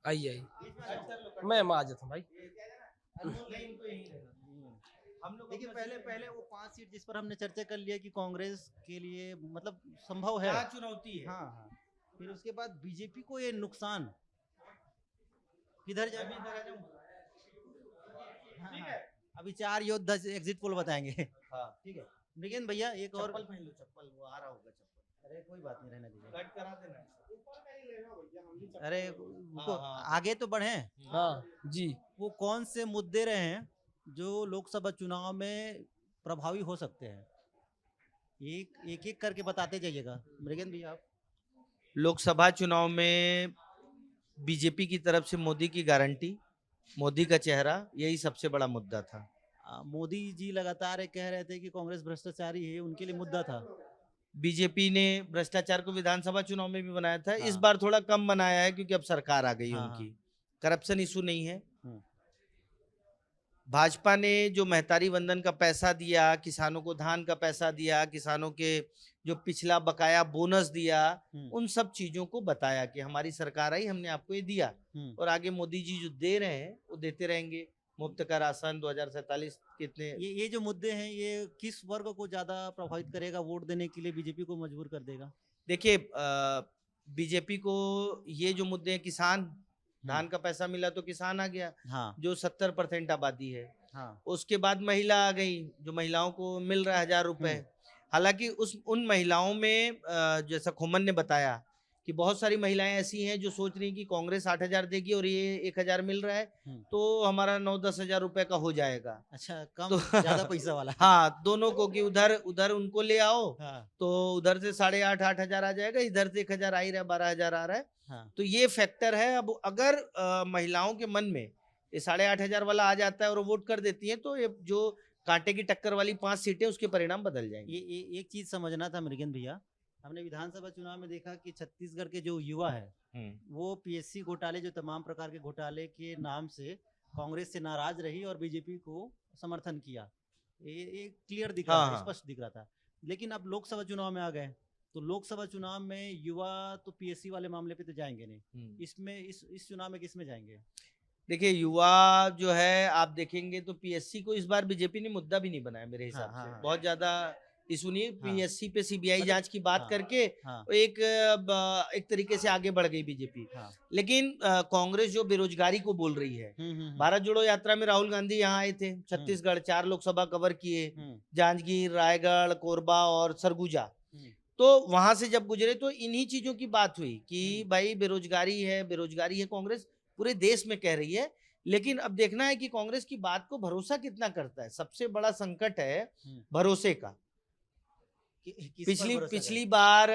आई मैं आ जाता हूँ भाई। हम लोग देखिए अपना पहले सीट- पहले वो 5 सीट जिस पर हमने चर्चा कर लिया कि कांग्रेस के लिए मतलब संभव है। क्या चुनौती है? हाँ हाँ, फिर उसके बाद बीजेपी को ये नुकसान किधर अभी जाए। इधर आ जाऊं? हाँ, हाँ, अभी 4 योद्धा एग्जिट पोल बताएंगे। हाँ, ठीक है मृगेन भैया, एक और चप्पल पहन लो, चप्पल वो आ रहा होगा चप्पल। अरे कोई बात नहीं, रहने दीजिए। कट करा देना। अरे वो हाँ। आगे तो बढ़े। हाँ जी, वो कौन से मुद्दे रहे हैं जो लोकसभा चुनाव में प्रभावी हो सकते हैं, एक एक करके बताते जाइएगा मृगेन भैया आप। लोकसभा चुनाव में बीजेपी की तरफ से मोदी की गारंटी, मोदी का चेहरा, यही सबसे बड़ा मुद्दा था। मोदी जी लगातार ये कह रहे थे कि कांग्रेस भ्रष्टाचारी है, उनके लिए मुद्दा था। बीजेपी ने भ्रष्टाचार को विधानसभा चुनाव में भी बनाया था। इस हाँ। बार थोड़ा कम बनाया है क्योंकि अब सरकार आ गई है हाँ, उनकी। करप्शन इशू नहीं है। हम्म। भाजपा ने जो महतारी वंदन का पैसा दिया, किसानों को धान का पैसा दिया, किसानों के जो पिछला बकाया बोनस दिया, हम्म। उन सब चीजों को बताया कि हमारी सरकार आई, हमने आपको ये दिया हम्म। और आगे मोदी जी जो दे रहे हैं वो देते रहेंगे। मुफ्त का राशन 2047 कितने ये जो मुद्दे हैं ये किस वर्ग को ज्यादा प्रभावित करेगा, वोट देने के लिए बीजेपी को मजबूर कर देगा? देखिए, बीजेपी को ये जो मुद्दे हैं, किसान, धान का पैसा मिला तो किसान आ गया, हाँ जो 70% आबादी है। हाँ उसके बाद महिला आ गई, जो महिलाओं को मिल रहा है 1000 रुपए। हालांकि उन महिलाओं में जैसा खोमन ने बताया कि बहुत सारी महिलाएं ऐसी हैं जो सोच रही कि कांग्रेस 8000 देगी और ये 1000 मिल रहा है तो हमारा 9-10 हजार रुपए का हो जाएगा। अच्छा, कम तो ज्यादा पैसा वाला। हाँ, दोनों को कि उधर उधर उनको ले आओ हाँ तो उधर से 8,500 8,000 आ जाएगा, इधर से 1000 आ ही रहा है, 12,000 आ रहा है। हाँ तो ये फैक्टर है। अब अगर महिलाओं के मन में ये 8,500 वाला आ जाता है और वो वोट कर देती है तो ये जो कांटे की टक्कर वाली 5 सीटें उसके परिणाम बदल जाएंगे। ये एक चीज समझना था मृगन भैया, हमने विधानसभा चुनाव में देखा कि छत्तीसगढ़ के जो युवा है वो पीएससी घोटाले, जो तमाम प्रकार के घोटाले के नाम से कांग्रेस से नाराज रही और बीजेपी को समर्थन किया। ये क्लियर दिख रहा था, हाँ। स्पष्ट दिख रहा था। लेकिन अब लोकसभा चुनाव में आ गए तो लोकसभा चुनाव में युवा तो पीएससी वाले मामले पे तो जाएंगे नहीं, इसमें इस चुनाव में किसमें जाएंगे? देखिए, युवा जो है आप देखेंगे तो पीएससी को इस बार बीजेपी ने मुद्दा भी नहीं बनाया मेरे हिसाब हाँ, से। हाँ। बहुत ज्यादा इशू नहीं है। हाँ। पीएससी पे सीबीआई मतलब- जांच की बात हाँ, करके हाँ एक तरीके से आगे बढ़ गई बीजेपी। हाँ लेकिन कांग्रेस जो बेरोजगारी को बोल रही है, भारत जोड़ो यात्रा में राहुल गांधी यहाँ आए थे, छत्तीसगढ़ 4 लोकसभा कवर किए, जांजगीर, रायगढ़, कोरबा और सरगुजा। तो वहां से जब गुजरे तो इन्हीं चीजों की बात हुई कि भाई बेरोजगारी है कांग्रेस पूरे देश में कह रही है। लेकिन अब देखना है कि कांग्रेस की बात को भरोसा कितना करता है। सबसे बड़ा संकट है भरोसे का। पिछली बार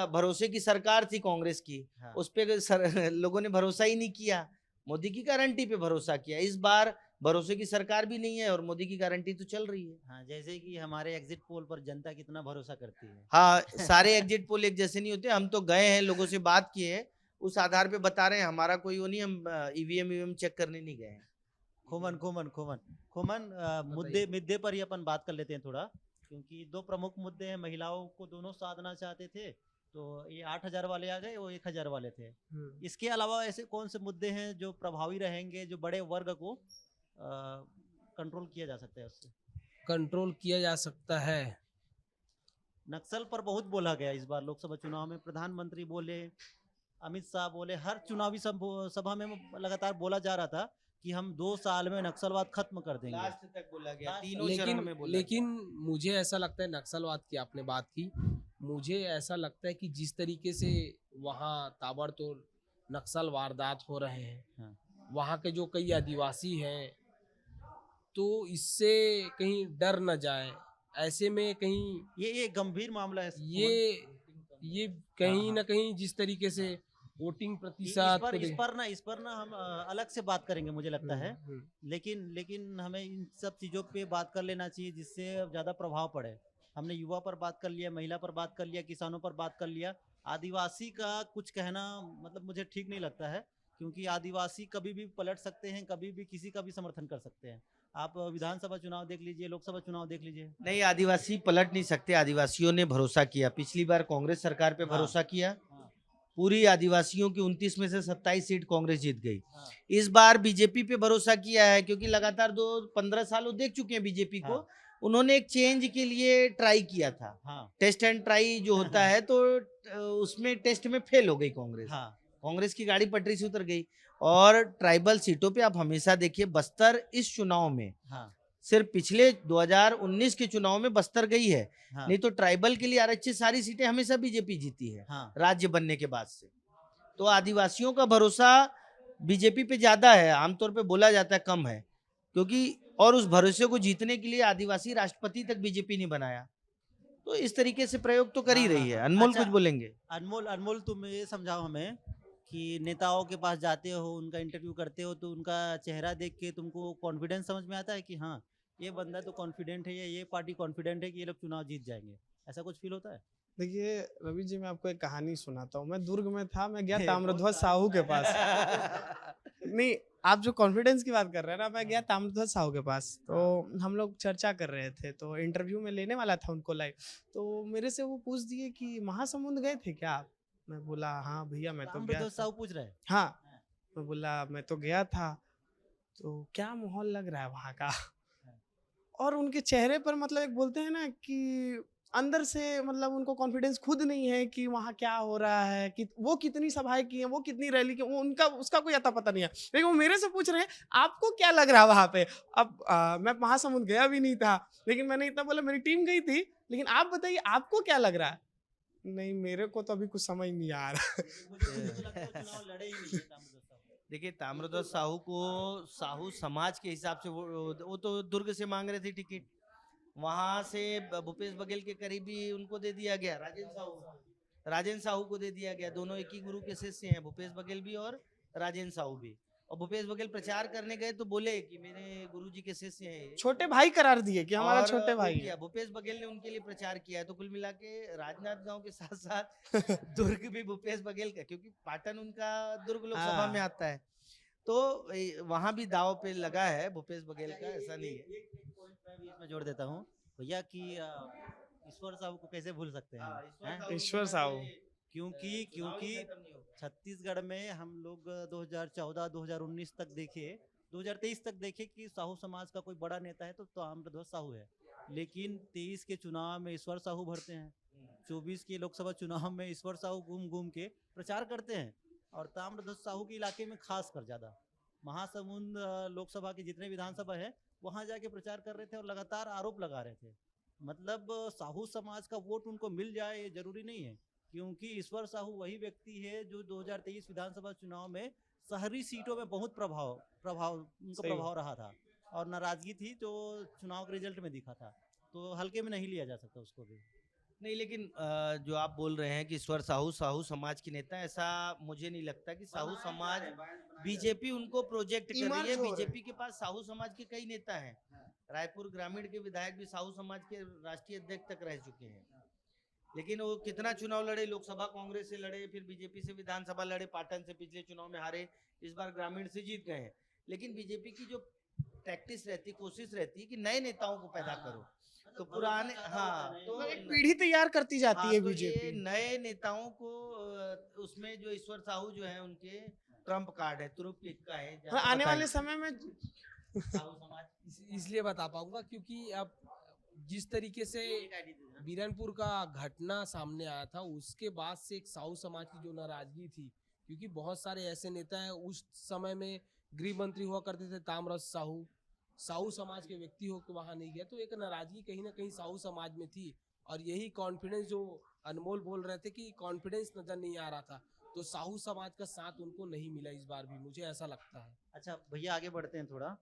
भरोसे की सरकार थी कांग्रेस की, हाँ। उस पे लोगों ने भरोसा ही नहीं किया, मोदी की गारंटी पे भरोसा किया। इस बार भरोसे की सरकार भी नहीं है और मोदी की गारंटी तो चल रही है। हाँ, जैसे कि हमारे एग्जिट पोल पर जनता कितना भरोसा करती है। हाँ, सारे एग्जिट पोल एक जैसे नहीं होते। हम तो गए हैं, लोगों से बात किए हैं, उस आधार पे बता रहे हैं। हमारा कोई वो नहीं, हम ईवीएम चेक करने नहीं गए हैं। खोमन मुद्दे पर ही अपन बात कर लेते हैं थोड़ा, क्योंकि दो प्रमुख मुद्दे हैं। महिलाओं को दोनों साधना चाहते थे तो ये 8,000 वाले आ गए, वो 1,000 वाले थे। इसके अलावा ऐसे कौन से मुद्दे हैं जो प्रभावी रहेंगे, जो बड़े वर्ग को कंट्रोल किया जा सकता है? उससे कंट्रोल किया जा सकता है। नक्सल पर बहुत बोला गया इस बार लोकसभा चुनाव में, प्रधानमंत्री बोले, अमित शाह बोले, हर चुनावी सभा में लगातार बोला जा रहा था कि हम 2 साल में नक्सलवाद खत्म कर देंगे। लास्ट तक बोला गया, लास्ट- तीनों चरण में बोला लेकिन मुझे ऐसा लगता है, नक्सलवाद की आपने बात की, मुझे ऐसा लगता है कि जिस तरीके से वहाँ ताबड़तोड़ नक्सल वारदात हो रहे हैं, हाँ। वहाँ के जो कई आदिवासी हैं, तो इससे कहीं डर न जाए, ऐसे में कहीं ये गंभीर मामला है। ये कहीं हाँ। न कहीं जिस तरीके से वोटिंग इस प्रतिशत पर को इस पर ना इस पर ना हम अलग से बात करेंगे मुझे लगता है। हम्म। लेकिन हमें इन सब चीज़ों पे बात कर लेना चाहिए जिससे ज़्यादा प्रभाव पड़े। हमने युवा पर बात कर लिया, महिला पर बात कर लिया, किसानों पर बात कर लिया। आदिवासी का कुछ कहना मतलब मुझे ठीक नहीं लगता है, क्योंकि आदिवासी कभी भी पलट सकते हैं, कभी भी किसी का भी समर्थन कर सकते हैं। आप विधानसभा चुनाव देख लीजिए, लोकसभा चुनाव देख लीजिए। नहीं, आदिवासी पलट नहीं सकते। आदिवासियों ने भरोसा किया, पिछली बार कांग्रेस सरकार पे हाँ। भरोसा किया। हाँ, पूरी आदिवासियों की 29 में से 27 सीट कांग्रेस जीत गई। हाँ, इस बार बीजेपी पे भरोसा किया है, क्योंकि लगातार 15 साल वो देख चुके हैं बीजेपी को। हाँ। उन्होंने एक चेंज के लिए ट्राई किया था, हाँ, टेस्ट एंड ट्राई जो होता है, तो उसमें टेस्ट में फेल हो गई कांग्रेस। हाँ, कांग्रेस की गाड़ी पटरी से उतर गई। और ट्राइबल सीटों पे आप हमेशा देखिए, बस्तर इस चुनाव में हाँ, सिर्फ पिछले 2019 के चुनाव में बस्तर गई है, हाँ, नहीं तो ट्राइबल के लिए आरक्षित सारी सीटें हमेशा बीजेपी जीती है हाँ। राज्य बनने के बाद से। तो आदिवासियों का भरोसा बीजेपी पे ज्यादा है, आमतौर पे बोला जाता है कम है, क्योंकि और उस भरोसे को जीतने के लिए आदिवासी राष्ट्रपति तक बीजेपी ने बनाया। तो इस तरीके से प्रयोग तो कर ही हाँ, रही है। हाँ। अनमोल अच्छा, कुछ बोलेंगे? अनमोल तुम ये समझाओ हमें कि नेताओं के पास जाते हो, उनका इंटरव्यू करते हो, तो उनका चेहरा देख के तुमको कॉन्फिडेंस समझ में आता है कि हाँ ये बंदा तो कॉन्फिडेंट है, या ये पार्टी कॉन्फिडेंट है कि ये लोग चुनाव जीत जाएंगे? ऐसा कुछ फील होता है? देखिए रवि जी, मैं आपको एक कहानी सुनाता हूँ। मैं दुर्ग में था, मैं गया ताम्रध्वज साहू के पास। नहीं, आप जो कॉन्फिडेंस की बात कर रहे हैं ना, मैं गया ताम्रध्वज साहू के पास, तो हम लोग चर्चा कर रहे थे, तो इंटरव्यू में लेने वाला था उनको लाइव, तो मेरे से वो पूछ दिए कि महासमुंद गए थे क्या आप? मैं बोला हाँ भैया मैं तो गया ताम्रध्वज था। साहू पूछ रहे हैं। हाँ, मैं बोला मैं तो गया था, तो क्या माहौल लग रहा है वहाँ का? और उनके चेहरे पर मतलब एक बोलते हैं ना कि अंदर से मतलब उनको कॉन्फिडेंस खुद नहीं है कि वहाँ क्या हो रहा है, कि वो कितनी सभाएं की हैं, वो कितनी रैली की, वो उनका उसका कोई अता पता नहीं है, लेकिन वो मेरे से पूछ रहे हैं आपको क्या लग रहा है वहाँ पे? अब मैं महासमुंद गया भी नहीं था, लेकिन मैंने इतना बोला मेरी टीम गई थी, लेकिन आप बताइए आपको क्या लग रहा है? नहीं मेरे को तो अभी कुछ समझ नहीं आ रहा। मुझे तो लगता है चुनाव लड़े ही नहीं है ताम्रध्वज साहू। देखिए ताम्रध्वज साहू को साहू समाज के हिसाब से वो तो दुर्ग से मांग रहे थे टिकट, वहां से भूपेश बघेल के करीबी उनको दे दिया गया, राजेंद्र साहू को दे दिया गया। दोनों एक ही गुरु के शिष्य हैं, भूपेश बघेल भी और राजेंद्र साहू भी। और भूपेश बघेल प्रचार करने गए तो बोले कि मेरे गुरुजी के शिष्य हैं ये। छोटे भाई करार दिए कि हमारा और छोटे वो भाई किया, है। भूपेश बघेल ने उनके लिए प्रचार किया है। तो कुल मिला के राजनांदगांव के साथ साथ दुर्ग भी भूपेश बघेल का, क्योंकि पाटन उनका दुर्ग लोकसभा हाँ। में आता है, तो वहां भी दाव पे लगा है भूपेश बघेल का, ऐसा नहीं है। एक पॉइंट मैं भी इसमें जोड़ देता हूँ भैया कि ईश्वर साहू को कैसे भूल सकते हैं, हैं? ईश्वर साहू। क्योंकि छत्तीसगढ़ में हम लोग 2014 2019 तक देखे, 2023 तक देखे कि साहू समाज का कोई बड़ा नेता है तो ताम्रध्वज साहू है, लेकिन 23 के चुनाव में ईश्वर साहू भरते हैं, 24 के लोकसभा चुनाव में ईश्वर साहू घूम घूम के प्रचार करते हैं, और ताम्रध्वज साहू के इलाके में खास कर ज्यादा महासमुंद लोकसभा की जितने विधानसभा है वहां जाके प्रचार कर रहे थे और लगातार आरोप लगा रहे थे। मतलब साहू समाज का वोट उनको मिल जाए ये जरूरी नहीं है, क्योंकि ईश्वर साहू वही व्यक्ति है जो 2023 विधानसभा चुनाव में शहरी सीटों में बहुत प्रभाव उनका सही प्रभाव रहा था, और नाराजगी थी जो चुनाव के रिजल्ट में दिखा था, तो हल्के में नहीं लिया जा सकता उसको भी। नहीं, लेकिन जो आप बोल रहे हैं कि ईश्वर साहू साहू समाज के नेता, ऐसा मुझे नहीं लगता कि साहू समाज, बीजेपी उनको प्रोजेक्ट कर रही है। इमर्ज हो रहे हैं। बीजेपी के पास साहू समाज के कई नेता हैं, रायपुर ग्रामीण के विधायक भी साहू समाज के राष्ट्रीय अध्यक्ष तक रह चुके हैं। लेकिन वो कितना चुनाव लड़े, लोकसभा कांग्रेस से लड़े, फिर बीजेपी से विधानसभा लड़े, पाटन से पिछले चुनाव में हारे, इस बार ग्रामीण से जीत गए हैं। लेकिन बीजेपी की जो प्रैक्टिस रहती, कोशिश रहती है कि नए नेताओं को पैदा करो, तो पुराने, हाँ, तो मतलब एक पीढ़ी तैयार करती जाती है तो ये बीजेपी। नए नेताओं को उसमें जो ईश्वर साहू जो है उनके ट्रम्प कार्ड है, तुरुप के इक्का है। हाँ, आने वाले समय में साहू समाज इसलिए बता पाऊंगा क्योंकि अब जिस तरीके से बीरनपुर का घटना सामने आया था उसके बाद से एक साहू समाज की जो नाराजगी थी, क्योंकि बहुत सारे ऐसे नेता हैं उस समय में गृह मंत्री हुआ करते थे ताम्रध्वज साहू, साहू समाज के व्यक्ति हो के वहां नहीं गया, तो एक नाराजगी कहीं ना कहीं साहू समाज में थी। और यही कॉन्फिडेंस जो अनमोल बोल रहे थे कि कॉन्फिडेंस नजर नहीं आ रहा था, तो साहू समाज का साथ उनको नहीं मिला इस बार भी, मुझे ऐसा लगता है। अच्छा भैया आगे बढ़ते हैं थोड़ा,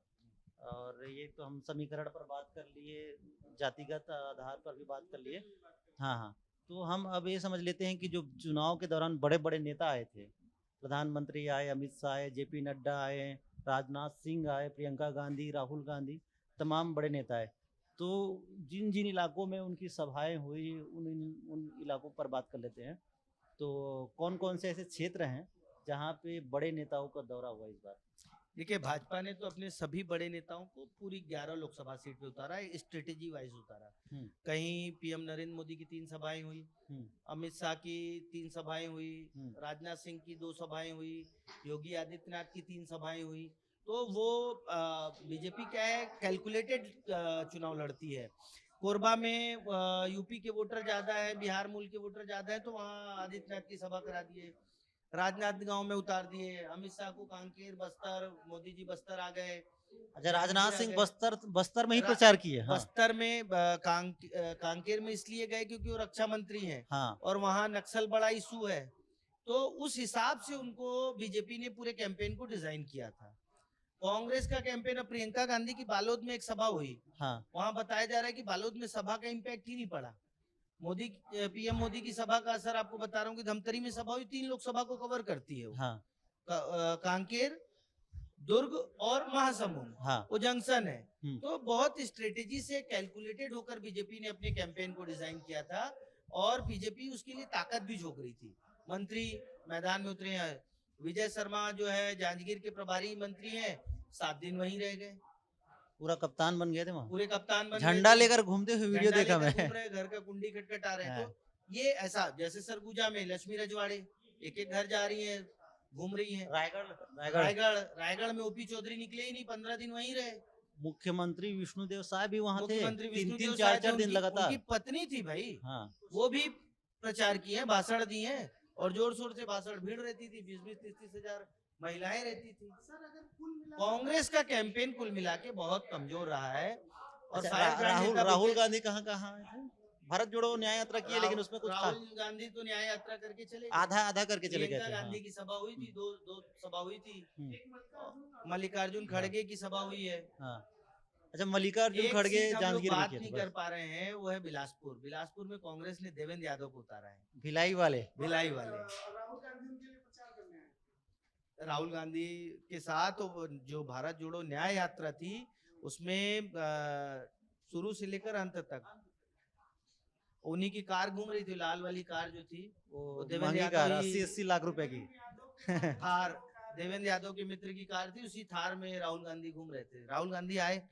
और ये तो हम समीकरण पर बात कर लिए, जातिगत आधार पर भी बात कर लिए। हाँ हाँ, तो हम अब ये समझ लेते हैं कि जो चुनाव के दौरान बड़े बड़े नेता आए थे, प्रधानमंत्री आए, अमित शाह आए, जेपी नड्डा आए, राजनाथ सिंह आए, प्रियंका गांधी, राहुल गांधी, तमाम बड़े नेता आए, तो जिन जिन इलाकों में उनकी सभाएं हुई उन उन इलाकों पर बात कर लेते हैं। तो कौन कौन से ऐसे क्षेत्र हैं जहाँ पे बड़े नेताओं का दौरा हुआ इस बार? देखिए, भाजपा ने तो अपने सभी बड़े नेताओं को पूरी 11 लोकसभा सीट पे उतारा है, स्ट्रेटेजी वाइज उतारा। कहीं पीएम नरेंद्र मोदी की 3 सभाएं हुई, अमित शाह की 3 सभाएं हुई, राजनाथ सिंह की 2 सभाएं हुई, योगी आदित्यनाथ की 3 सभाएं हुई। तो वो बीजेपी क्या है, कैलकुलेटेड चुनाव लड़ती है। कोरबा में यूपी के वोटर ज्यादा है, बिहार मूल के वोटर ज्यादा है, तो वहाँ आदित्यनाथ की सभा करा दिए, राजनांदगांव में उतार दिए, अमित शाह को कांकेर, बस्तर, मोदी जी बस्तर आ गए। अच्छा, राजनाथ सिंह बस्तर में ही रा- प्रचार किए। हाँ बस्तर में कांकेर में इसलिए गए क्योंकि वो रक्षा मंत्री हैं, हाँ और वहां नक्सल बड़ा इशू है, तो उस हिसाब से उनको बीजेपी ने पूरे कैंपेन को डिजाइन किया था। कांग्रेस का कैंपेन, अब प्रियंका गांधी की बालोद में एक सभा हुई, हाँ वहां बताया जा रहा है कि बालोद में सभा का इम्पैक्ट ही नहीं पड़ा। पीएम मोदी की सभा का असर आपको बता रहा हूँ कि धमतरी में सभा हुई, 3 लोकसभा को कवर करती है वो। हाँ कांकेर, दुर्ग और महासमुंद, हाँ वो जंक्शन है। हम्म। तो बहुत स्ट्रेटेजी से कैलकुलेटेड होकर बीजेपी ने अपने कैंपेन को डिजाइन किया था, और बीजेपी उसके लिए ताकत भी झोंक रही थी। मंत्री मैदान में उतरे हैं, विजय शर्मा जो है जांजगीर के प्रभारी मंत्री हैं, 7 दिन वहीं रह गए, पूरा कप्तान बन गए थे वहाँ, पूरे कप्तान बन गए झंडा थे। लेकर घूमते हुए वीडियो झंडा देखा लेकर मैं। घूम रहे, घर का कुंडी खटखटा रहे हैं। हाँ। तो ये ऐसा, जैसे सरगुजा में लक्ष्मी रजवाड़े एक एक घर जा रही है, घूम रही है। रायगढ़ में ओपी चौधरी निकले ही नहीं, 15 दिन वहीं रहे। मुख्यमंत्री विष्णुदेव साय भी वहाँ थे, मुख्यमंत्री 3-3 विष्णुदेव 4-4 दिन उनकी लगातार। पत्नी थी भाई, हाँ, वो भी प्रचार किए हैं, भाषण दिए हैं, और जोर शोर से भाषण, भीड़ रहती थी, 20-20-30-30 हजार महिलाएं रहती थी। कांग्रेस का कैंपेन कुल मिला के बहुत कमजोर रहा है। और अच्छा, फायर ब्रांड नेता राहुल भूपेश- गांधी कहाँ कहाँ आए थे? भारत जोड़ो न्याय यात्रा की है, लेकिन उसमें कुछ था, राहुल गांधी तो न्याय यात्रा करके चले गए। आधा आधा करके चले गए प्रियंका थे। गांधी हाँ। की सभा हुई थी, दो सभा हुई थी। हम्म। मल्लिकार्जुन खड़गे की सभा हुई है। हाँ। अच्छा, मल्लिकार्जुन एक खड़गे सीट हम लोग जांजगीर में बात किए नहीं थे कर बस। पा रहे हैं, वो है बिलासपुर। बिलासपुर में कांग्रेस ने देवेंद्र यादव को उतारा है, भिलाई वाले। भिलाई वाले। राहुल गांधी के साथ वो जो भारत जोड़ो न्याय यात्रा थी, उसमें शुरू से लेकर अंत तक उन्हीं की कार घूम रही थी, लाल वाली कार जो थी वो देवेंद्र महंगी यादव कार, ही- 80-80 लाख रुपए की। थार, देवेंद्र यादव के मित्र की कार थी, उसी थार में राहुल गांधी घूम रहे थे। राहुल गांधी आए।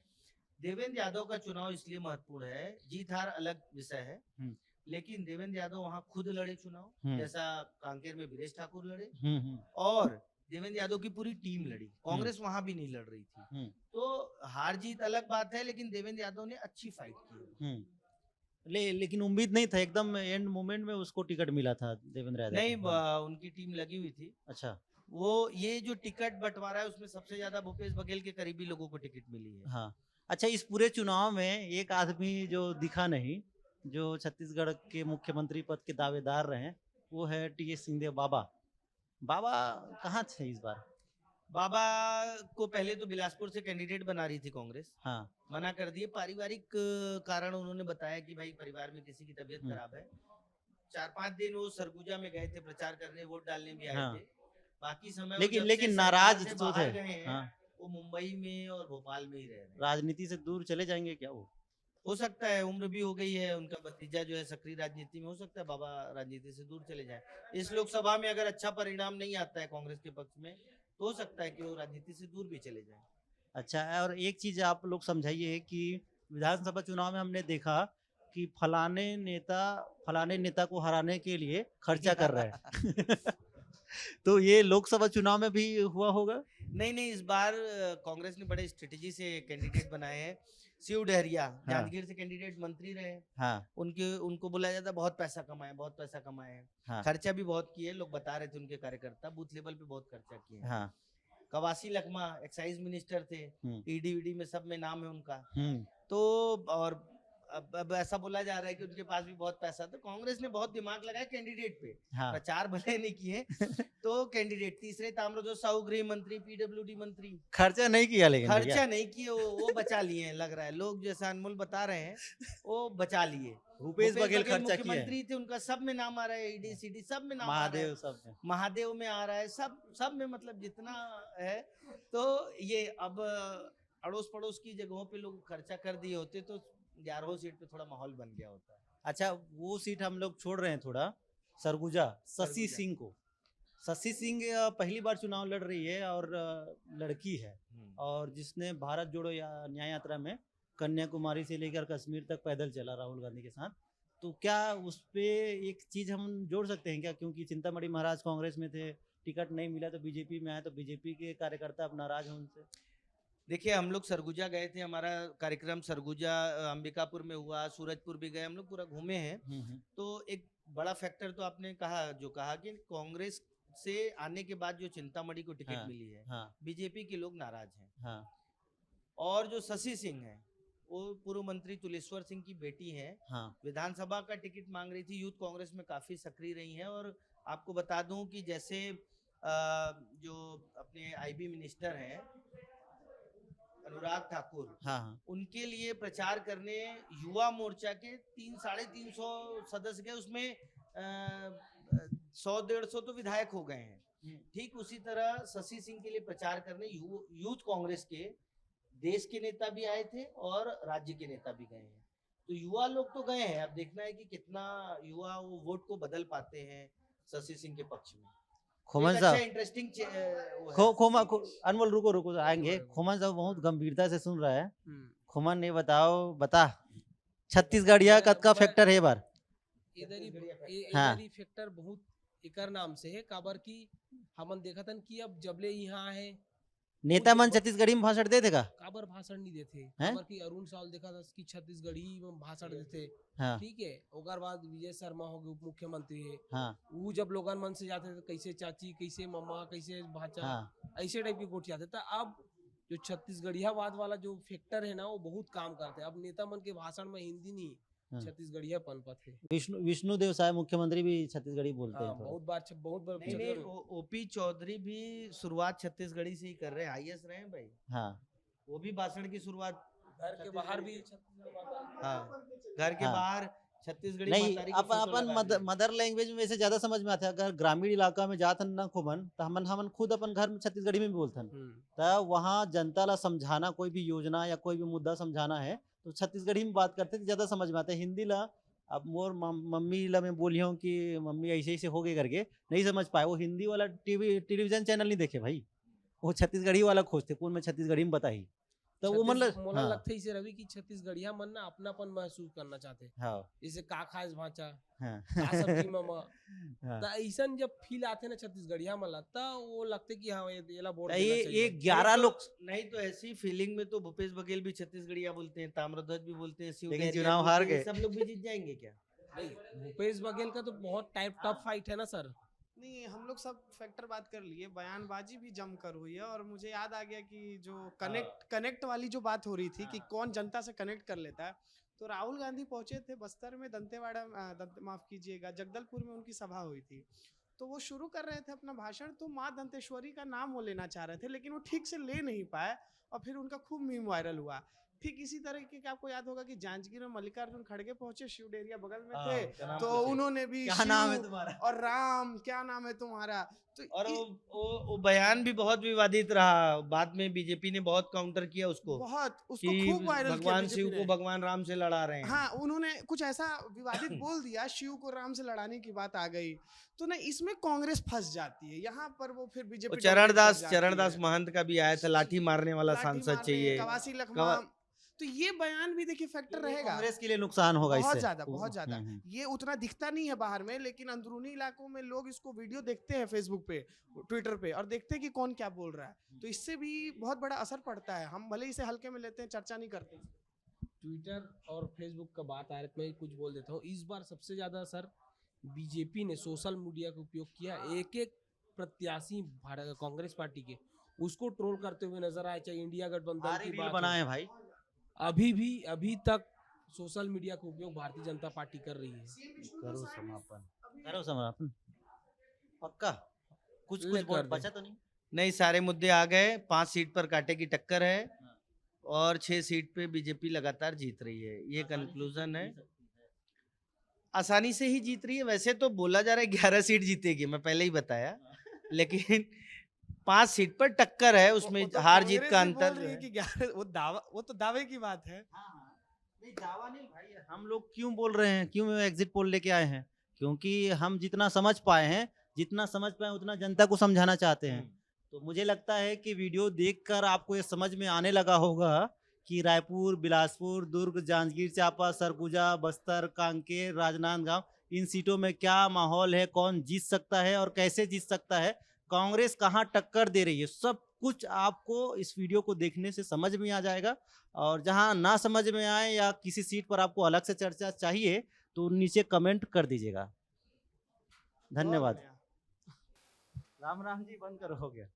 देवेंद्र यादव का चुनाव इसलिए महत्वपूर्ण है, जीत हार अलग विषय है, हम्म। लेकिन देवेंद्र यादव वहां खुद लड़े चुनाव, हम्म। जैसा कांकेर में वीरेश ठाकुर लड़े, हम्म। और देवेंद्र यादव की पूरी टीम लड़ी। कांग्रेस वहां भी नहीं लड़ रही थी। हम्म। तो हार जीत अलग बात है, लेकिन देवेंद्र यादव ने अच्छी फाइट की। लेकिन उम्मीद नहीं था, एकदम एंड मोमेंट में उसको टिकट मिला था देवेंद्र यादव नहीं, को। हाँ। उनकी टीम लगी हुई थी। अच्छा। वो ये जो टिकट बंटवारा है, उसमें सबसे ज्यादा भूपेश बघेल के करीबी लोगों को टिकट मिली है। हाँ। अच्छा, इस पूरे चुनाव में एक आदमी जो दिखा नहीं, जो छत्तीसगढ़ के मुख्यमंत्री पद के दावेदार रहे, वो है टी.एस. सिंहदेव बाबा। बाबा कहाँ थे इस बार? बाबा को पहले तो बिलासपुर से कैंडिडेट बना रही थी कांग्रेस, हाँ। मना कर दिए। पारिवारिक कारण उन्होंने बताया कि भाई परिवार में किसी की तबीयत खराब है। 4-5 दिन वो सरगुजा में गए थे प्रचार करने, वोट डालने भी आए हाँ। थे। बाकी समय वो लेकिन जब लेकिन से नाराज सरकार से तो बाहर थे। गए हैं, हाँ। वो मुंबई में और भोपाल में ही रह रहे हैं। राजनीति से दूर चले जाएंगे क्या वो? हो सकता है, उम्र भी हो गई है, उनका भतीजा जो है सक्रिय राजनीति में, हो सकता है बाबा राजनीति से दूर चले जाए। इस लोकसभा में अगर अच्छा परिणाम नहीं आता है कांग्रेस के पक्ष में, तो हो सकता है कि वो राजनीति से दूर भी चले जाए। अच्छा, और एक चीज आप लोग समझाइए कि विधानसभा चुनाव में हमने देखा कि फलाने नेता को हराने के लिए खर्चा कर रहे हैं। तो ये लोकसभा चुनाव में भी हुआ होगा? नहीं, इस बार कांग्रेस ने बड़े स्ट्रेटेजी से कैंडिडेट बनाए हैं। शिव डहरिया जांजगीर से कैंडिडेट मंत्री रहे। हाँ। उनको बोला जाता है बहुत पैसा कमाए हैं। हाँ। खर्चा भी बहुत किए, लोग बता रहे थे उनके कार्यकर्ता, बूथ लेवल पे बहुत खर्चा किए। हाँ। कवासी लखमा एक्साइज मिनिस्टर थे, ईडी में सब में नाम है उनका। तो और अब ऐसा बोला जा रहा है कि उनके पास भी बहुत पैसा, तो कांग्रेस ने बहुत दिमाग लगाया कैंडिडेट पे। हाँ। प्रचार भले नहीं किए तो कैंडिडेट। तीसरे ताम्रध्वज साहू गृह मंत्री, पीडब्ल्यूडी मंत्री, खर्चा नहीं किया, लेकिन खर्चा नहीं किए, वो बचा लिए हैं, लग रहा है। लोग जैसा अनमोल बता रहे हैं, वो बचा लिए। भूपेश बघेल खर्चा किए। मुख्यमंत्री थे, उनका सब में नाम आ रहा है, ईडी सीडी सब में नाम आ रहा है, महादेव सब में। महादेव में आ रहा है, सब में, मतलब जितना है। तो ये अब अड़ोस पड़ोस की जगहों पे लोग खर्चा कर दिए होते तो 11 सीट पे थोड़ा माहौल बन गया होता। अच्छा, वो सीट हम लोग छोड़ रहे हैं थोड़ा, सरगुजा, शशि सरगुजा। सिंह को। शशि सिंह पहली बार चुनाव लड़ रही है और लड़की है, और जिसने भारत जोड़ो न्याय यात्रा में कन्याकुमारी से लेकर कश्मीर तक पैदल चला राहुल गांधी के साथ। तो क्या उस पे एक चीज हम जोड़ सकते हैं क्या? क्योंकि चिंतामणि महाराज कांग्रेस में थे, टिकट नहीं मिला तो बीजेपी में आए, तो बीजेपी के कार्यकर्ता अब नाराज हैं उनसे। देखिए, हम लोग सरगुजा गए थे, हमारा कार्यक्रम सरगुजा अंबिकापुर में हुआ, सूरजपुर भी गए, हम लोग पूरा घूमे हैं। तो एक बड़ा फैक्टर तो आपने कहा कि कांग्रेस से आने के बाद जो चिंतामणि को टिकट मिली है, बीजेपी के लोग नाराज हैं। और जो शशि सिंह है, वो पूर्व मंत्री तुलेश्वर सिंह की बेटी है, विधानसभा का टिकट मांग रही थी, यूथ कांग्रेस में काफी सक्रिय रही हैं। और आपको बता दूं कि जैसे जो अपने आईबी मिनिस्टर हैं अनुराग ठाकुर, उनके लिए प्रचार करने युवा मोर्चा के 300-350 सदस्य गए, उसमें 100-150 तो विधायक हो गए हैं। ठीक उसी तरह शशि सिंह के लिए प्रचार करने यूथ कांग्रेस के देश के नेता भी आए थे और राज्य के नेता भी गए हैं। तो युवा लोग तो गए हैं, अब देखना है कि कितना युवा वो वोट को बदल पाते हैं शशि सिंह के पक्ष में। खोमन एक साहब अच्छा इंटरेस्टिंग अनमोल रुको रुको आएंगे। खोमन साहब बहुत गंभीरता से सुन रहा है। हम्म। खोमन ये बता छत्तीसगढ़ यह कद का फैक्टर है बार। हाँ। इधर ही फैक्टर बहुत एकर नाम से है काबर की हमन देखा था कि अब जबले यहाँ है नेता मन छत्तीसगढ़ी में भाषण दे देगा। काबर भाषण नहीं देते हैं? काबर की अरुण साल देखा था कि छत्तीसगढ़ी में भाषण देते। हाँ ठीक है ओकर बाद विजय शर्मा हो गए उप मुख्यमंत्री है हाँ वो जब लोगन मन से जाते थे कैसे चाची कैसे मम्मा कैसे भाचा हाँ ऐसे टाइप की गोठी आते था। अब जो छत्तीसगढ़ियावाद वाला जो फैक्टर है ना वो बहुत काम करते हैं। अब नेता मन के भाषण में हिंदी नहीं हाँ। छत्तीसगढ़िया पनपत है। विष्णुदेव साहब मुख्यमंत्री भी छत्तीसगढ़ी बोलते हाँ, हैं थोड़ा। बहुत बार नहीं नहीं ओपी चौधरी भी शुरुआत छत्तीसगढ़ी से ही कर रहे हैं, आईएएस रहे हैं भाई। हाँ वो भी भाषण की शुरुआत घर के बाहर भी हाँ घर के हाँ। बाहर छत्तीसगढ़ी नहीं महतारी को अपन फोटो अपन लगा दिए। मदर लैंग्वेज में वैसे ज्यादा समझ में आता है। अगर ग्रामीण इलाका में जात ना खूबन तो हमन हमन खुद अपन घर में छत्तीसगढ़ी में भी बोलथन। तो वहाँ जनता ला समझाना कोई भी योजना या कोई भी मुद्दा समझाना है तो छत्तीसगढ़ी में बात करते तो ज्यादा समझ में आता है। हिंदी ला अब मोर मम्मी ला मैं बोली हूँ कि मम्मी ऐसे ऐसे हो गए करके नहीं समझ पाए। वो हिंदी वाला टेलीविजन चैनल नहीं देखे भाई, वो छत्तीसगढ़ी वाला खोजते कौन में छत्तीसगढ़ी में बताई। तो वो मतलब मोला हाँ लगता है इसे रवि की छत्तीसगढ़िया मन ना अपनापन महसूस करना चाहते हैं। हाँ जैसे का खास भाचा हाँ का सब्जी मामा हाँ। तो ऐसन जब फील आते ना छत्तीसगढ़िया में लगता वो लगते कि हाँ ये ला वोट तो देना ये चाहिए। 11 लोग नहीं तो ऐसी फीलिंग में तो भूपेश बघेल भी छत्तीसगढ़िया बोलते हैं, ताम्रध्वज भी बोलते हैं, शिव लेकिन डहरिया चुनाव बोलते हार हैं, गए। सब लोग भी जीत जाएंगे क्या? नहीं, भूपेश बघेल का तो बहुत टफ फाइट है ना सर। नहीं हम लोग सब फैक्टर बात कर लिए, बयानबाजी भी जमकर हुई है और मुझे याद आ गया कि जो कनेक्ट वाली जो बात हो रही थी कि कौन जनता से कनेक्ट कर लेता है। तो राहुल गांधी पहुंचे थे बस्तर में दंतेवाड़ा माफ कीजिएगा जगदलपुर में उनकी सभा हुई थी। तो वो शुरू कर रहे थे अपना भाषण तो माँ दंतेश्वरी का नाम वो लेना चाह रहे थे लेकिन वो ठीक से ले नहीं पाए और फिर उनका खूब मीम वायरल हुआ। ठीक इसी तरह के आपको याद होगा कि जांजगीर में मल्लिकार्जुन खड़गे पहुंचे, शिव डेरिया बगल में थे तो उन्होंने भी क्या नाम है शिव तुम्हारा और राम क्या नाम है तुम्हारा। तो और वो बयान भी बहुत विवादित रहा। बाद में बीजेपी ने बहुत काउंटर किया उसको बहुत उसको कि खूब वायरल किया भगवान बीजेपी शिव ने। को भगवान राम से लड़ा रहे हैं। हाँ उन्होंने कुछ ऐसा विवादित बोल दिया, शिव को राम से लड़ाने की बात आ गई तो ना इसमें कांग्रेस फंस जाती है। यहाँ पर वो फिर बीजेपी चरणदास महंत का भी आया था, लाठी मारने वाला लाठी सांसद मारने, चाहिए। कवासी लखमा। तो ये बयान भी देखिए फैक्टर रहेगा, कांग्रेस के लिए नुकसान होगा बहुत इससे ज्यादा बहुत ज्यादा। ये उतना दिखता नहीं है बाहर में लेकिन अंदरूनी इलाकों में लोग इसको वीडियो देखते हैं फेसबुक पे ट्विटर पे और देखते हैं कि कौन क्या बोल रहा है। तो इससे भी बहुत बड़ा असर पड़ता है। हम भले इसे हल्के में लेते हैं, चर्चा नहीं करते। ट्विटर और फेसबुक का बात आ रहा है मैं कुछ बोल देता हूँ। इस बार सबसे ज्यादा सर बीजेपी ने सोशल मीडिया का उपयोग किया। एक एक प्रत्याशी कांग्रेस पार्टी के उसको ट्रोल करते हुए नजर आए, चाहे इंडिया गठबंधन की बात बनाए भाई। अभी तक सोशल मीडिया का उपयोग भारतीय जनता पार्टी कर रही है। करो समापन पक्का कुछ ले कर दे। बचा तो नहीं। नहीं सारे मुद्दे आ गए। 5 सीट पर कांटे की टक्कर है और 6 सीट पे बीजेपी लगातार जीत रही है, ये कंक्लूजन है। आसानी से ही जीत रही है। वैसे तो बोला जा रहा है 11 सीट जीतेगी, मैं पहले ही बताया, लेकिन 5 सीट पर टक्कर है, उसमें वो तो हार जीत कांग्रेस का भी बोल अंतर रही है कि 11 वो तो दावे की बात है। नहीं दावा नहीं भाई। हम लोग क्यों बोल रहे हैं, क्यों एग्जिट पोल लेके आए हैं? क्योंकि हम जितना समझ पाए हैं उतना जनता को समझाना चाहते हैं। तो मुझे लगता है कि वीडियो देखकर आपको ये समझ में आने लगा होगा कि रायपुर, बिलासपुर, दुर्ग, जांजगीर चांपा, सरगुजा, बस्तर, कांकेर, राजनांदगांव इन सीटों में क्या माहौल है, कौन जीत सकता है और कैसे जीत सकता है, कांग्रेस कहाँ टक्कर दे रही है, सब कुछ आपको इस वीडियो को देखने से समझ में आ जाएगा। और जहां ना समझ में आए या किसी सीट पर आपको अलग से चर्चा चाहिए तो नीचे कमेंट कर दीजिएगा। धन्यवाद। बहुत बढ़िया। राम राम जी बंद करो, हो गया।